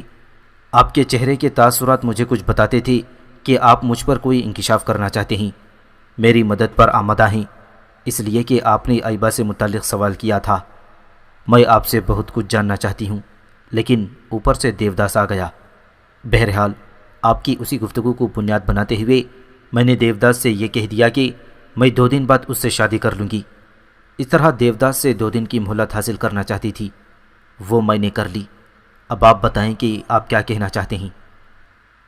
آپ کے چہرے کے تاثرات مجھے کچھ بتاتے تھے کہ آپ مجھ پر کوئی انکشاف کرنا چاہتے ہیں، میری مدد پر آمدہ ہیں، اس لیے کہ آپ نے عائبہ سے متعلق سوال کیا تھا۔ میں آپ سے بہت کچھ جاننا چاہتی ہوں، لیکن اوپر سے دیوداس آ گیا۔ بہرحال آپ کی اسی گفتگو کو بنیاد بناتے ہوئے میں نے دیوداس سے یہ کہہ دیا کہ میں 2 دن بعد اس سے شادی کر لوں گی۔ اس طرح دیوداس سے 2 دن کی مہلت حاصل کرنا چاہتی تھی، وہ میں نے کر لی۔ اب آپ بتائیں کہ آپ کیا کہنا چاہتے ہیں۔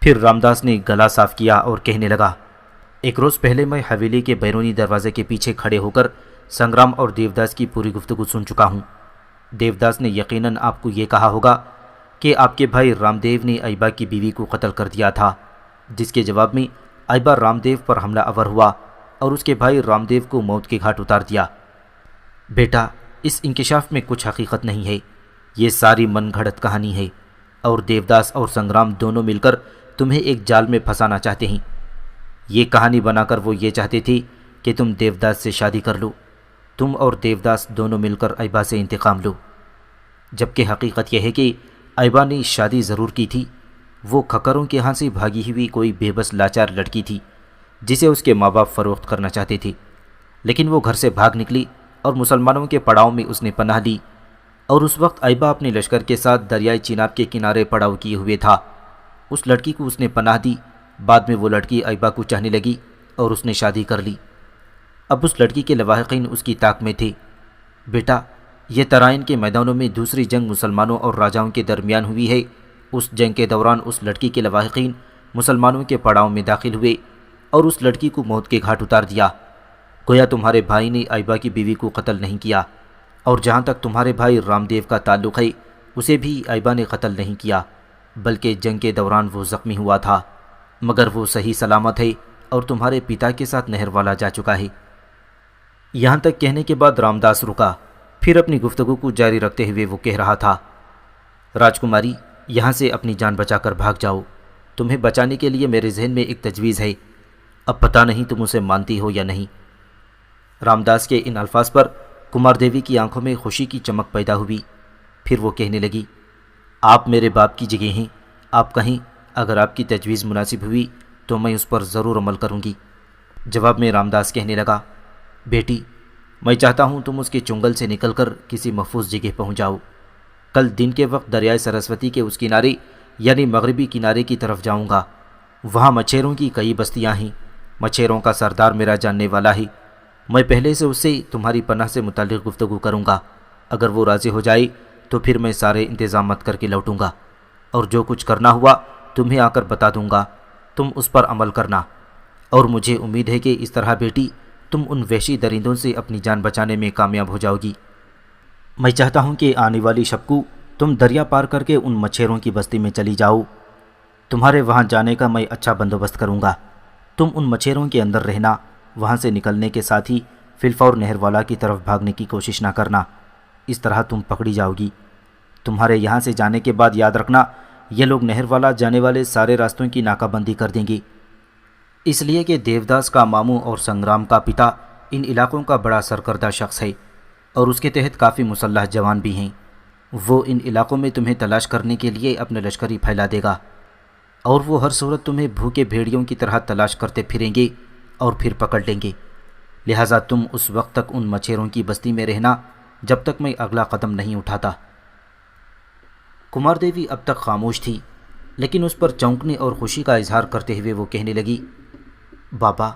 پھر رامداس نے گلا صاف کیا اور کہنے لگا، ایک روز پہلے میں حویلی کے بیرونی دروازے کے پیچھے کھڑے ہو کر سنگرام اور دیوداس کی پوری گفتگو سن چکا ہوں۔ دیوداس نے یقیناً آپ کو یہ کہا ہوگا کہ آپ کے بھائی رام دیو نے عائبہ کی بیوی کو قتل کر دیا تھا، جس کے جواب میں عائبہ رام دیو پر حملہ آور ہوا اور اس کے بھائی رام دیو کو موت کے گھاٹ اتار دیا۔ بیٹا، اس انکشاف میں کچھ حقیقت نہیں ہے، یہ ساری من گھڑت کہانی ہے، اور دیوداس اور سنگرام دونوں مل کر تمہیں ایک جال میں پھنسانا چاہتے ہیں۔ یہ کہانی بنا کر وہ یہ چاہتے تھے کہ تم دیوداس سے شادی کر لو، تم اور دیوداس دونوں مل کر عائبہ سے انتقام لو، جبکہ حقیقت یہ ہے کہ عائبہ نے شادی ضرور کی تھی۔ وہ کھکروں کے ہاں سے بھاگی ہوئی کوئی بے بس لاچار لڑکی تھی جسے اس کے ماں باپ فروخت کرنا چاہتے تھے، لیکن وہ گھر سے بھاگ نکلی اور مسلمانوں کے پڑاؤ میں اس نے پناہ لی، اور اس وقت عائبہ اپنے لشکر کے ساتھ دریائے چیناب کے کنارے پڑاؤ کیے ہوئے تھا۔ اس لڑکی کو اس نے پناہ دی، بعد میں وہ لڑکی عائبہ کو چاہنے لگی اور اس نے شادی کر لی۔ اب اس لڑکی کے لواحقین اس کی طاق میں تھے۔ بیٹا، یہ ترائن کے میدانوں میں دوسری جنگ مسلمانوں اور راجاؤں کے درمیان ہوئی ہے۔ اس جنگ کے دوران اس لڑکی کے لواحقین مسلمانوں کے پڑاؤ میں داخل ہوئے اور اس لڑکی کو موت کے گھاٹ اتار دیا۔ گویا تمہارے بھائی نے عائبہ کی بیوی کو قتل نہیں کیا، اور جہاں تک تمہارے بھائی رام دیو کا تعلق ہے، اسے بھی عائبہ نے قتل نہیں کیا، بلکہ جنگ کے دوران وہ زخمی ہوا تھا، مگر وہ صحیح سلامت ہے اور تمہارے پتا کے ساتھ نہر والا جا چکا ہے۔ یہاں تک کہنے کے بعد رامداس رکا، پھر اپنی گفتگو کو جاری رکھتے ہوئے وہ کہہ رہا تھا، راجکماری، یہاں سے اپنی جان بچا کر بھاگ جاؤ۔ تمہیں بچانے کے لیے میرے ذہن میں ایک تجویز ہے، اب پتہ نہیں تم اسے مانتی ہو یا نہیں۔ رامداس کے ان الفاظ پر کمار دیوی کی آنکھوں میں خوشی کی چمک پیدا ہوئی، پھر وہ کہنے لگی، آپ میرے باپ کی جگہ ہیں، آپ کہیں اگر آپ کی تجویز مناسب ہوئی تو میں اس پر ضرور عمل کروں گی۔ جواب میں رامداس کہنے لگا، بیٹی، میں چاہتا ہوں تم اس کے چنگل سے نکل کر کسی محفوظ جگہ پہنچ جاؤ۔ کل دن کے وقت دریائے سرسوتی کے اس کنارے یعنی مغربی کنارے کی طرف جاؤں گا، وہاں مچھیروں کی کئی بستیاں ہیں، مچھیروں کا سردار میرا جاننے والا ہے، میں پہلے سے اس سے تمہاری پناہ سے متعلق گفتگو کروں گا، اگر وہ راضی ہو جائے تو پھر میں سارے انتظامات کر کے لوٹوں گا، اور جو کچھ کرنا ہوا تمہیں آ کر بتا دوں گا، تم اس پر عمل کرنا، اور مجھے امید ہے کہ اس طرح بیٹی تم ان وحشی درندوں سے اپنی جان بچانے میں کامیاب ہو جاؤ گی۔ میں چاہتا ہوں کہ آنے والی شب کو تم دریا پار کر کے ان مچھیروں کی بستی میں چلی جاؤ، تمہارے وہاں جانے کا میں اچھا بندوبست کروں گا، تم ان مچھیروں کے اندر رہنا، وہاں سے نکلنے کے ساتھ ہی فلفور نہر والا کی طرف بھاگنے کی کوشش نہ کرنا، اس طرح تم پکڑی جاؤ گی۔ تمہارے یہاں سے جانے کے بعد یاد رکھنا، یہ لوگ نہر والا جانے والے سارے راستوں کی ناکہ بندی کر دیں گے، اس لیے کہ دیوداس کا ماموں اور سنگرام کا پتا ان علاقوں کا بڑا سرکردہ شخص ہے، اور اس کے تحت کافی مسلح جوان بھی ہیں۔ وہ ان علاقوں میں تمہیں تلاش کرنے کے لیے اپنے لشکری پھیلا دے گا، اور وہ ہر صورت تمہیں بھوکے بھیڑیوں کی طرح تلاش کرتے پھریں گے اور پھر پکڑ لیں گے، لہٰذا تم اس وقت تک ان مچھیروں کی بستی میں رہنا جب تک میں اگلا قدم نہیں اٹھاتا۔ کمار دیوی اب تک خاموش تھی، لیکن اس پر چونکنے اور خوشی کا اظہار کرتے ہوئے وہ کہنے لگی، بابا،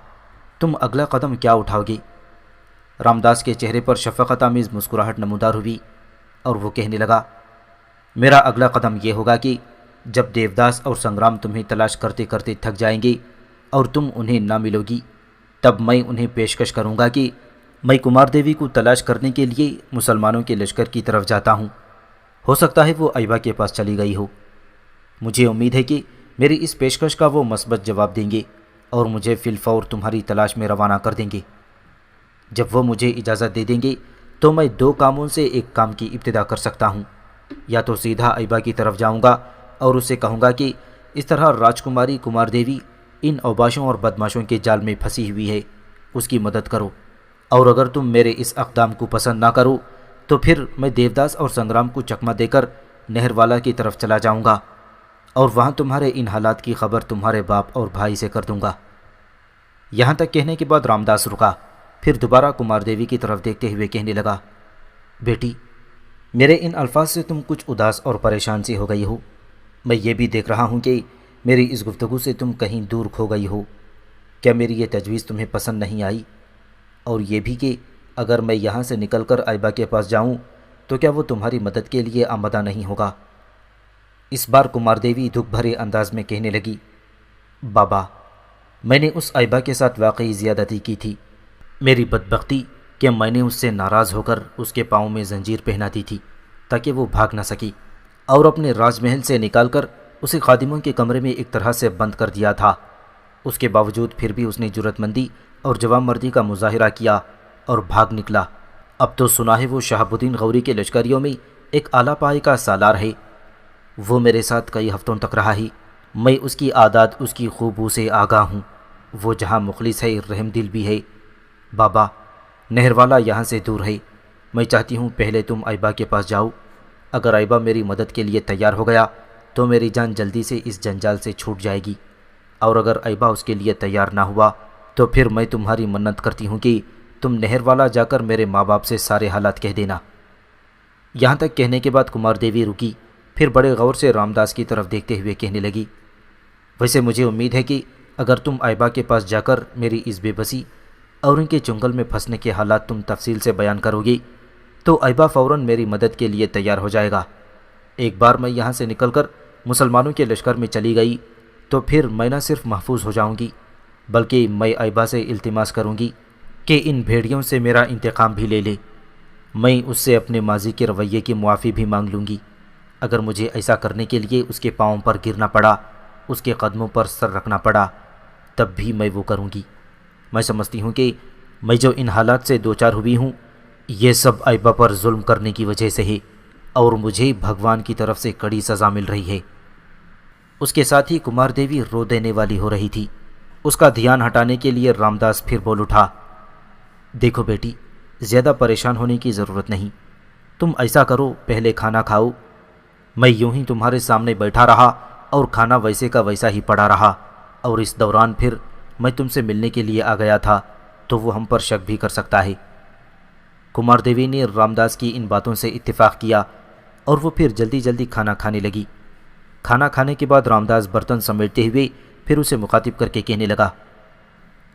تم اگلا قدم کیا اٹھاؤ گے؟ رامداس کے چہرے پر شفقت آمیز مسکراہٹ نمودار ہوئی، اور وہ کہنے لگا، میرا اگلا قدم یہ ہوگا کہ جب دیوداس اور سنگرام تمہیں تلاش کرتے کرتے تھک جائیں گے اور تم انہیں نہ ملو گی، تب میں انہیں پیشکش کروں گا کہ میں کمار دیوی کو تلاش کرنے کے لیے مسلمانوں کے لشکر کی طرف جاتا ہوں، ہو سکتا ہے وہ عائبہ کے پاس چلی گئی ہو۔ مجھے امید ہے کہ میری اس پیشکش کا وہ مثبت جواب دیں گے اور مجھے فی الفور تمہاری تلاش میں روانہ کر دیں گے۔ جب وہ مجھے اجازت دے دیں گے تو میں 2 کاموں سے ایک کام کی ابتدا کر سکتا ہوں، یا تو سیدھا عائبہ کی طرف جاؤں گا اور اسے کہوں گا کہ اس طرح راجکماری کمار دیوی ان اوباشوں اور بدماشوں کے جال میں پھنسی ہوئی ہے، اس کی مدد کرو، اور اگر تم میرے اس اقدام کو پسند نہ کرو تو پھر میں دیوداس اور سنگرام کو چکمہ دے کر نہر والا کی طرف چلا جاؤں گا، اور وہاں تمہارے ان حالات کی خبر تمہارے باپ اور بھائی سے کر دوں گا۔ یہاں تک کہنے کے بعد رامداس رکا، پھر دوبارہ کمار دیوی کی طرف دیکھتے ہوئے کہنے لگا، بیٹی، میرے ان الفاظ سے تم کچھ اداس اور پریشان سی ہو گئی ہو۔ میں یہ بھی دیکھ رہا ہوں کہ میری اس گفتگو سے تم کہیں دور کھو گئی ہو۔ کیا میری یہ تجویز تمہیں پسند نہیں آئی؟ اور یہ بھی کہ اگر میں یہاں سے نکل کر عائبہ کے پاس جاؤں تو کیا وہ تمہاری مدد کے لیے آمادہ نہیں ہوگا؟ اس بار کمار دیوی دکھ بھرے انداز میں کہنے لگی، بابا، میں نے اس عائبہ کے ساتھ واقعی زیادتی کی تھی۔ میری بدبختی کہ میں نے اس سے ناراض ہو کر اس کے پاؤں میں زنجیر پہنا دی تھی تاکہ وہ بھاگ نہ سکی، اور اپنے راج محل سے نکال کر اسے خادموں کے کمرے میں ایک طرح سے بند کر دیا تھا۔ اس کے باوجود پھر بھی اس نے جرأت مندی اور جوان مردی کا مظاہرہ کیا اور بھاگ نکلا۔ اب تو سنا ہے وہ شہاب الدین غوری کے لشکریوں میں ایک اعلیٰ پائے کا سالار ہے۔ وہ میرے ساتھ کئی ہفتوں تک رہا ہی، میں اس کی عادات، اس کی خوبو سے آگاہ ہوں۔ وہ جہاں مخلص ہے، رحم دل بھی ہے۔ بابا، نہر والا یہاں سے دور ہے۔ میں چاہتی ہوں پہلے تم عائبہ کے پاس جاؤ۔ اگر عائبہ میری مدد کے لیے تیار ہو گیا تو میری جان جلدی سے اس جنجال سے چھوٹ جائے گی، اور اگر عائبہ اس کے لیے تیار نہ ہوا تو پھر میں تمہاری منت کرتی ہوں کہ تم نہر والا جا کر میرے ماں باپ سے سارے حالات کہہ دینا۔ یہاں تک کہنے کے بعد کمار دیوی رکی، پھر بڑے غور سے رامداس کی طرف دیکھتے ہوئے کہنے لگی، ویسے مجھے امید ہے کہ اگر تم عائبہ کے پاس جا کر میری اس بے بسی اور ان کے چنگل میں پھنسنے کے حالات تم تفصیل سے بیان کرو گی تو عائبہ فوراً میری مدد کے لیے تیار ہو جائے گا۔ ایک بار میں یہاں سے نکل کر مسلمانوں کے لشکر میں چلی گئی تو پھر میں نہ صرف محفوظ ہو جاؤں گی بلکہ میں عائبہ سے التماس کروں گی کہ ان بھیڑیوں سے میرا انتقام بھی لے لے۔ میں اس سے اپنے ماضی کے رویے کی معافی بھی مانگ لوں گی۔ اگر مجھے ایسا کرنے کے لیے اس کے پاؤں پر گرنا پڑا، اس کے قدموں پر سر رکھنا پڑا، تب بھی میں وہ کروں گی۔ میں سمجھتی ہوں کہ میں جو ان حالات سے دوچار ہوئی ہوں یہ سب عائبہ پر ظلم کرنے کی وجہ سے ہے، اور مجھے بھگوان کی طرف سے کڑی سزا مل رہی ہے۔ اس کے ساتھ ہی کمار دیوی رو دینے والی ہو رہی تھی۔ اس کا دھیان ہٹانے کے لیے رامداس پھر بول اٹھا، دیکھو بیٹی، زیادہ پریشان ہونے کی ضرورت نہیں۔ تم ایسا کرو، پہلے کھانا کھاؤ۔ میں یوں ہی تمہارے سامنے بیٹھا رہا اور کھانا ویسے کا ویسا ہی پڑا رہا، اور اس دوران پھر میں تم سے ملنے کے لیے آ گیا تھا تو وہ ہم پر شک بھی کر سکتا ہے۔ کمار دیوی نے رامداس کی ان باتوں سے اتفاق کیا اور وہ پھر جلدی جلدی کھانا کھانے لگی۔ کھانا کھانے کے بعد رامداس برتن سمیٹتے ہوئے پھر اسے مخاطب کر کے کہنے لگا،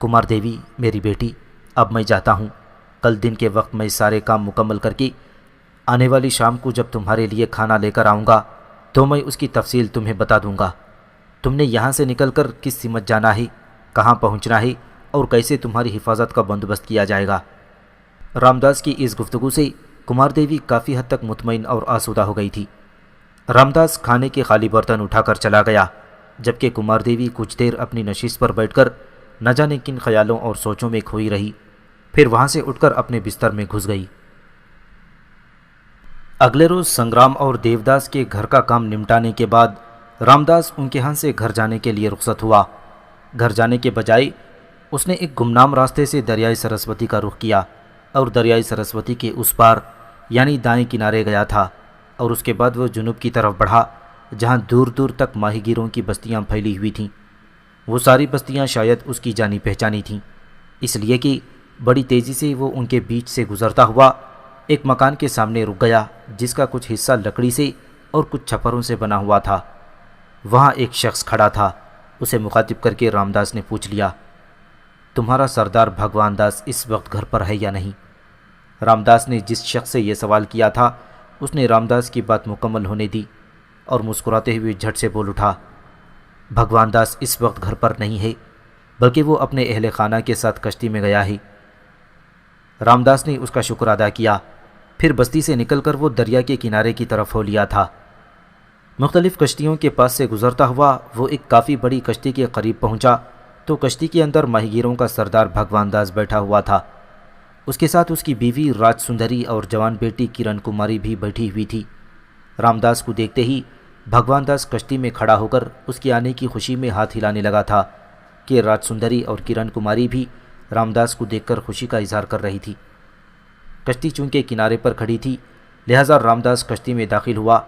کمار دیوی، میری بیٹی، اب میں جاتا ہوں۔ کل دن کے وقت میں سارے کام مکمل کر کے آنے والی شام کو جب تمہارے لیے کھانا لے کر آؤں گا تو میں اس کی تفصیل تمہیں بتا دوں گا۔ تم نے یہاں سے نکل کر کس سمت جانا ہے، کہاں پہنچنا ہے، اور کیسے تمہاری حفاظت کا بندوبست کیا جائے گا۔ رامداس کی اس گفتگو سے کمار دیوی کافی حد تک مطمئن اور آسودہ ہو گئی تھی۔ رامداس کھانے کے خالی برتن اٹھا کر چلا گیا، جبکہ کمار دیوی کچھ دیر اپنی نشست پر بیٹھ کر نہ جانے کن خیالوں اور سوچوں میں کھوئی رہی، پھر وہاں سے اٹھ کر اپنے بستر میں گھس گئی۔ اگلے روز سنگرام اور دیوداس کے گھر کا کام نمٹانے کے بعد رامداس ان کے ہاں سے گھر جانے کے لیے رخصت ہوا۔ گھر جانے کے بجائے اس نے ایک گمنام راستے سے دریائے سرسوتی کا رخ کیا اور دریائے سرسوتی کے اس پار یعنی دائیں کنارے گیا تھا، اور اس کے بعد وہ جنوب کی طرف بڑھا جہاں دور دور تک ماہی گیروں کی بستیاں پھیلی ہوئی تھیں۔ وہ ساری بستیاں شاید اس کی جانی پہچانی تھیں، اس لیے کہ بڑی تیزی سے وہ ان کے بیچ سے گزرتا ہوا ایک مکان کے سامنے رک گیا جس کا کچھ حصہ لکڑی سے اور کچھ چھپروں سے بنا ہوا تھا۔ وہاں ایک شخص کھڑا تھا۔ اسے مخاطب کر کے رامداس نے پوچھ لیا، تمہارا سردار بھگوان داس اس وقت گھر پر ہے یا نہیں؟ رامداس نے جس شخص سے یہ سوال کیا تھا اس نے رامداس کی بات مکمل ہونے دی اور مسکراتے ہوئے جھٹ سے بول اٹھا، بھگوان داس اس وقت گھر پر نہیں ہے بلکہ وہ اپنے اہل خانہ کے ساتھ کشتی میں گیا ہے۔ رامداس نے اس کا شکر ادا کیا، پھر بستی سے نکل کر وہ دریا کے کنارے کی طرف ہو لیا تھا۔ مختلف کشتیوں کے پاس سے گزرتا ہوا وہ ایک کافی بڑی کشتی کے قریب پہنچا تو کشتی کے اندر ماہی گیروں کا سردار بھگوان داس بیٹھا ہوا تھا۔ اس کے ساتھ اس کی بیوی راج سندری اور جوان بیٹی کرن کماری بھی بیٹھی ہوئی تھی۔ رامداس کو دیکھتے ہی بھگوان داس کشتی میں کھڑا ہو کر اس کے آنے کی خوشی میں ہاتھ ہلانے لگا تھا کہ راج سندری اور کرن کماری بھی رامداس کو دیکھ کر خوشی کا اظہار کر رہی تھی۔ کشتی چونکہ کنارے پر کھڑی تھی لہذا رامداس کشتی میں داخل ہوا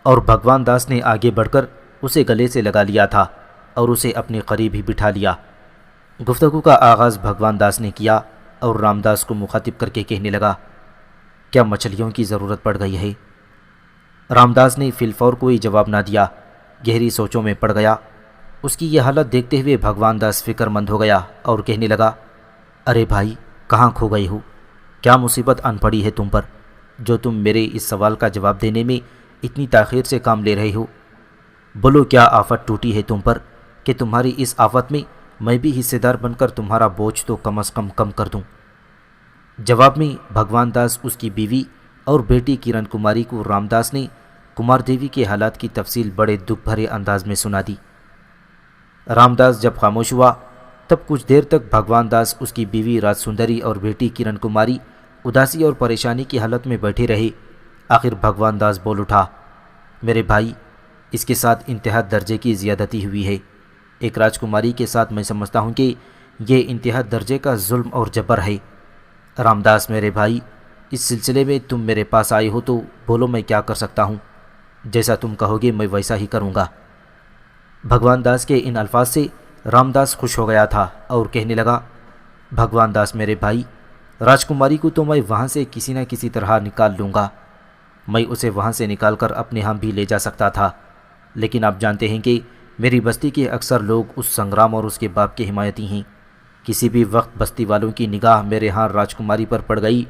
اور بھگوان داس نے آگے بڑھ کر اسے گلے سے لگا لیا تھا اور اسے اپنے قریب ہی بٹھا لیا۔ گفتگو کا آغاز بھگوان داس نے کیا اور رام داس کو مخاطب کر کے کہنے لگا، کیا مچھلیوں کی ضرورت پڑ گئی ہے؟ رام داس نے فی الفور کوئی جواب نہ دیا، گہری سوچوں میں پڑ گیا۔ اس کی یہ حالت دیکھتے ہوئے بھگوان داس فکر مند ہو گیا اور کہنے لگا، ارے بھائی، کہاں کھو گئی ہو؟ کیا مصیبت آن پڑی ہے تم پر جو تم میرے اس سوال کا جواب دینے میں اتنی تاخیر سے کام لے رہے ہو؟ بولو، کیا آفت ٹوٹی ہے تم پر کہ تمہاری اس آفت میں میں بھی حصے دار بن کر تمہارا بوجھ تو کم از کم کر دوں؟ جواب میں بھگوان داس اس کی بیوی اور بیٹی کرن کماری کو رام داس نے کمار دیوی کے حالات کی تفصیل بڑے دکھ بھرے انداز میں سنا دی۔ رام داس جب خاموش ہوا تب کچھ دیر تک بھگوان داس اس کی بیوی راج سندری اور بیٹی کرن کماری اداسی اور پریشانی کی حالت میں بیٹھے رہے۔ آخر بھگوان داس بول اٹھا، میرے بھائی، اس کے ساتھ انتہا درجے کی زیادتی ہوئی ہے۔ ایک راجکماری کے ساتھ میں سمجھتا ہوں کہ یہ انتہا درجے کا ظلم اور جبر ہے۔ رام داس میرے بھائی، اس سلسلے میں تم میرے پاس آئے ہو تو بولو میں کیا کر سکتا ہوں؟ جیسا تم کہو گے میں ویسا ہی کروں گا۔ بھگوان داس کے ان الفاظ سے رام داس خوش ہو گیا تھا اور کہنے لگا، بھگوان داس میرے بھائی، راجکماری کو تو میں وہاں سے کسی نہ کسی طرح نکال لوں گا۔ میں اسے وہاں سے نکال کر اپنے ہاں بھی لے جا سکتا تھا، لیکن آپ جانتے ہیں کہ میری بستی کے اکثر لوگ اس سنگرام اور اس کے باپ کے حمایتی ہیں۔ کسی بھی وقت بستی والوں کی نگاہ میرے ہاں راجکماری پر پڑ گئی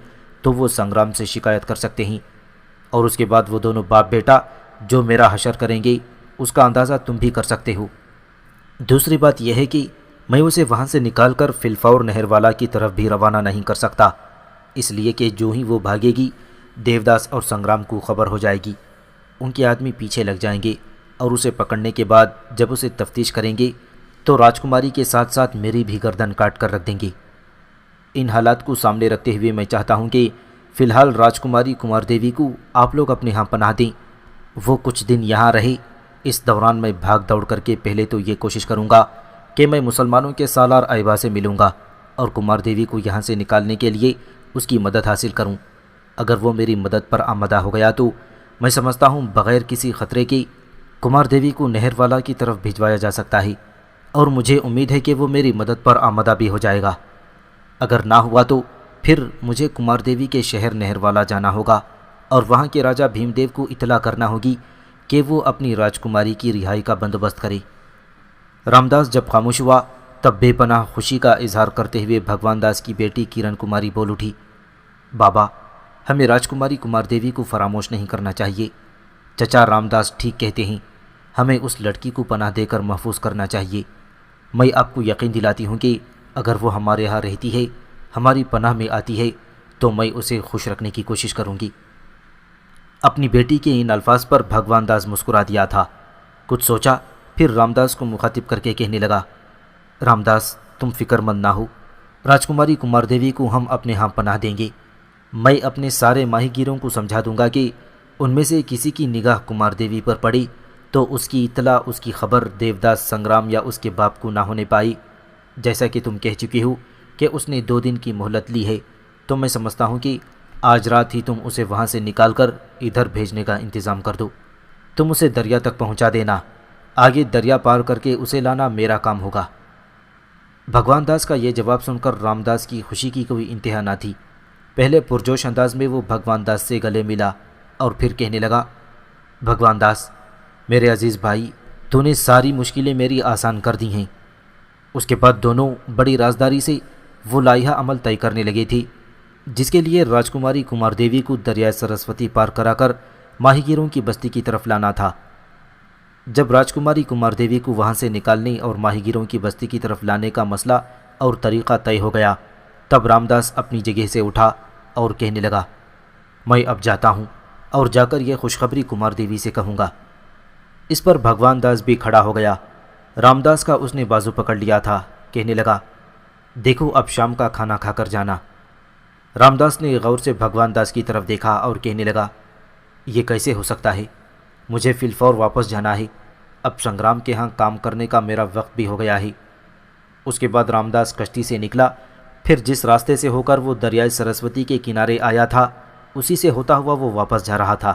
تو وہ سنگرام سے شکایت کر سکتے ہیں، اور اس کے بعد وہ دونوں باپ بیٹا جو میرا حشر کریں گے اس کا اندازہ تم بھی کر سکتے ہو۔ دوسری بات یہ ہے کہ میں اسے وہاں سے نکال کر فی الفور نہر والا کی طرف بھی روانہ نہیں کر سکتا، اس لیے کہ جو ہی وہ بھاگے گی دیوداس اور سنگرام کو خبر ہو جائے گی، ان کے آدمی پیچھے لگ جائیں گے اور اسے پکڑنے کے بعد جب اسے تفتیش کریں گے تو راجکماری کے ساتھ ساتھ میری بھی گردن کاٹ کر رکھ دیں گے۔ ان حالات کو سامنے رکھتے ہوئے میں چاہتا ہوں کہ فی الحال راجکماری کمار دیوی کو آپ لوگ اپنے ہاں پناہ دیں، وہ کچھ دن یہاں رہے۔ اس دوران میں بھاگ دوڑ کر کے پہلے تو یہ کوشش کروں گا کہ میں مسلمانوں کے سالار ایبا سے ملوں گا اور کمار دیوی کو یہاں سے نکالنے کے لیے اس کی مدد حاصل کروں۔ اگر وہ میری مدد پر آمادہ ہو گیا تو میں سمجھتا ہوں بغیر کسی خطرے کے کمار دیوی کو نہر والا کی طرف بھجوایا جا سکتا ہے، اور مجھے امید ہے کہ وہ میری مدد پر آمادہ بھی ہو جائے گا۔ اگر نہ ہوا تو پھر مجھے کمار دیوی کے شہر نہر والا جانا ہوگا اور وہاں کے راجہ بھیم دیو کو اطلاع کرنا ہوگی کہ وہ اپنی راجکماری کی رہائی کا بندوبست کرے۔ رام داس جب خاموش ہوا تب بے پناہ خوشی کا اظہار کرتے ہوئے بھگوان داس کی بیٹی کرن کماری بول اٹھی، بابا، ہمیں راجکماری کمار دیوی کو فراموش نہیں کرنا چاہیے۔ چچا رام داس ٹھیک کہتے ہیں، ہمیں اس لڑکی کو پناہ دے کر محفوظ کرنا چاہیے۔ میں آپ کو یقین دلاتی ہوں کہ اگر وہ ہمارے ہاں رہتی ہے، ہماری پناہ میں آتی ہے تو میں اسے خوش رکھنے کی کوشش کروں گی۔ اپنی بیٹی کے ان الفاظ پر بھگوان داس مسکرا دیا تھا۔ کچھ سوچا، پھر رام داس کو مخاطب کر کے کہنے لگا، رام داس، تم فکر مند نہ ہو، راجکماری کمار دیوی کو ہم اپنے ہاں پناہ دیں گے۔ میں اپنے سارے ماہی گیروں کو سمجھا دوں گا کہ ان میں سے کسی کی نگاہ کمار دیوی پر پڑی تو اس کی اطلاع، اس کی خبر دیوداس، سنگرام یا اس کے باپ کو نہ ہونے پائی۔ جیسا کہ تم کہہ چکے ہو کہ اس نے 2 دن کی مہلت لی ہے، تو میں سمجھتا ہوں کہ آج رات ہی تم اسے وہاں سے نکال کر ادھر بھیجنے کا انتظام کر دو۔ تم اسے دریا تک پہنچا دینا، آگے دریا پار کر کے اسے لانا میرا کام ہوگا۔ بھگوان داس کا یہ جواب سن کر رام داس کی خوشی کی کوئی انتہا نہ تھی۔ پہلے پرجوش انداز میں وہ بھگوان داس سے گلے ملا اور پھر کہنے لگا، بھگوان داس، میرے عزیز بھائی، تو نے ساری مشکلیں میری آسان کر دی ہیں۔ اس کے بعد دونوں بڑی رازداری سے وہ لائحہ عمل طے کرنے لگے تھے جس کے لیے راجکماری کمار دیوی کو دریائے سرسوتی پار کرا کر ماہی گیروں کی بستی کی طرف لانا تھا۔ جب راجکماری کمار دیوی کو وہاں سے نکالنے اور ماہی گیروں کی بستی کی طرف لانے کا مسئلہ اور طریقہ طے ہو گیا تب رام داس اپنی جگہ سے اٹھا اور کہنے لگا، میں اب جاتا ہوں اور جا کر یہ خوشخبری کمار دیوی سے کہوں گا۔ اس پر بھگوان داس بھی کھڑا ہو گیا۔ رام داس کا اس نے بازو پکڑ لیا تھا، کہنے لگا، دیکھو اب شام کا کھانا کھا کر جانا۔ رام داس نے غور سے بھگوان داس کی طرف دیکھا اور کہنے لگا، یہ کیسے ہو سکتا ہے؟ مجھے فی الفور واپس جانا ہے، اب سنگرام کے ہاں کام کرنے کا میرا وقت بھی ہو گیا ہے۔ اس کے بعد رام داس کشتی سے نکلا، پھر جس راستے سے ہو کر وہ دریائے سرسوتی کے کنارے آیا تھا اسی سے ہوتا ہوا وہ واپس جا رہا تھا۔